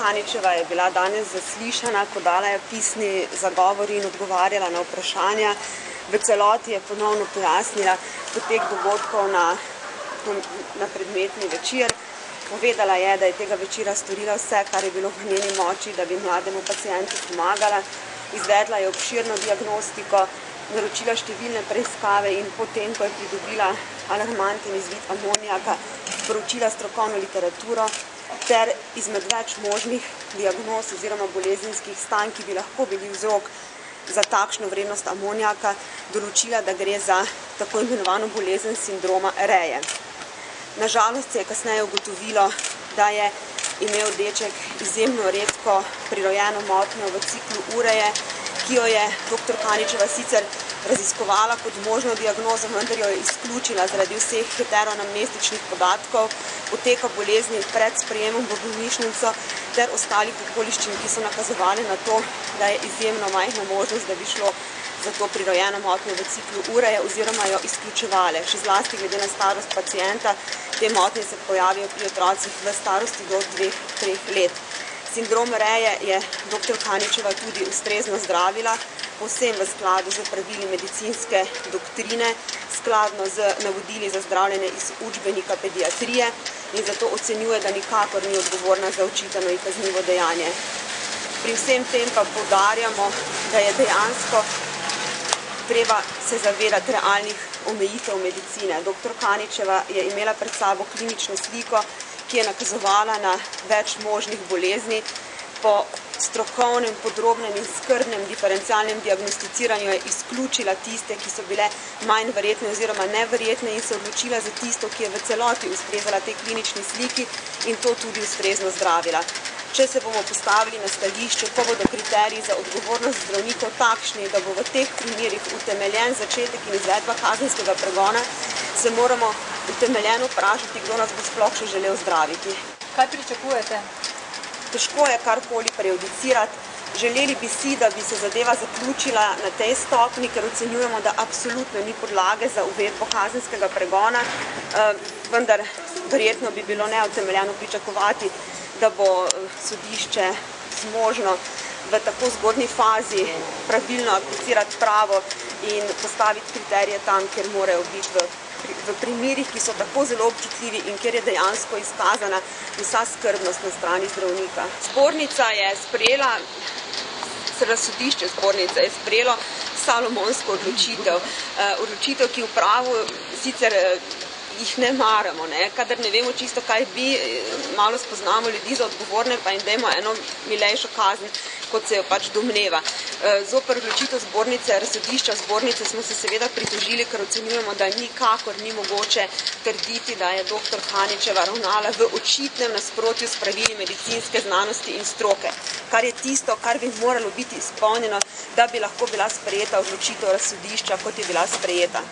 Kaničeva je bila danes zaslišana, ko dala je pisni zagovor in odgovarjala na vprašanja. V celoti je ponovno pojasnila potek dogodkov na predmetni večer. Povedala je, da je tega večera storila vse, kar je bilo v njeni moči, da bi mlademu pacientu pomagala. Izvedla je obširno diagnostiko, naročila številne preiskave in potem, ko je pridobila alarmanten izvid amonijaka, poročila strokovno literaturo ter izmed več možnih diagnoz oziroma bolezenskih stanj, ki bi lahko bili vzrok za takšno vrednost amonijaka, določila, da gre za tako imenovano bolezen sindroma Reje. Nažalost se je kasneje ugotovilo, da je imel deček izjemno redko prirojeno motnjo v ciklu ureje, ki jo je dr. Kaničeva sicer raziskovala kot možno diagnozo, vendar jo je izključila zaradi vseh heteroanamnestičnih podatkov, poteka bolezni pred sprejemom v bolnišnico ter ostalih okoliščin, ki so nakazovali na to, da je izjemno majhna možnost, da bi šlo za to prirojeno motnjo v ciklu ureje oziroma jo izključevale. Še zlasti glede na starost pacienta, te motnje se pojavijo pri otrocih v starosti do 2-3 let. Sindrom Reje je dr. Kaničeva tudi ustrezno zdravila, povsem v skladu z pravili medicinske doktrine, skladno z navodili za zdravljenje iz učbenika pediatrije in zato ocenjuje, da nikakor ni odgovorna za očitano in kaznivo dejanje. Pri vsem tem pa poudarjamo, da je dejansko treba se zavedati realnih omejitev medicine. Dr. Kaničeva je imela pred sabo klinično sliko, ki je nakazovala na več možnih bolezni. Po strokovnem, podrobnem in skrbnem diferencialnem diagnosticiranju je izključila tiste, ki so bile manj verjetne oziroma neverjetne in se odločila za tisto, ki je v celoti ustrezala tej klinični sliki in to tudi ustrezno zdravila. Če se bomo postavili na stališče, ko bodo kriteriji za odgovornost zdravnikov takšni, da bo v teh primerih utemeljen začetek in izvedba kazenskega pregona, se moramo utemeljeno vprašati, kdo nas bo sploh še želel zdraviti. Kaj pričakujete? Težko je karkoli prejudicirati. Želeli bi si, da bi se zadeva zaključila na tej stopni, ker ocenjujemo, da absolutno ni podlage za uvedbo kazenskega pregona, vendar verjetno bi bilo neutemeljeno pričakovati, da bo sodišče zmožno v tako zgodnji fazi pravilno aplicirati pravo in postaviti kriterije tam, kjer morajo biti v primerih, ki so tako zelo občutljivi in kjer je dejansko izkazana vsa skrbnost na strani zdravnika. Zbornica je sprejela, sodišče zbornice je sprejelo salomonsko odločitev, ki v pravu sicer jih ne maramo, kadar ne vemo čisto, kaj bi, malo spoznamo ljudi za odgovorne, pa jim dajmo eno milejšo kazen, kot se jo pač domneva. Zoper odločitev zbornice, razsodišča zbornice smo se seveda pritožili, ker ocenjujemo, da nikakor ni mogoče trditi, da je dr. Kaničeva ravnala v očitnem nasprotju s pravili medicinske znanosti in stroke, kar je tisto, kar bi moralo biti izpolnjeno, da bi lahko bila sprejeta odločitev razsodišča, kot je bila sprejeta.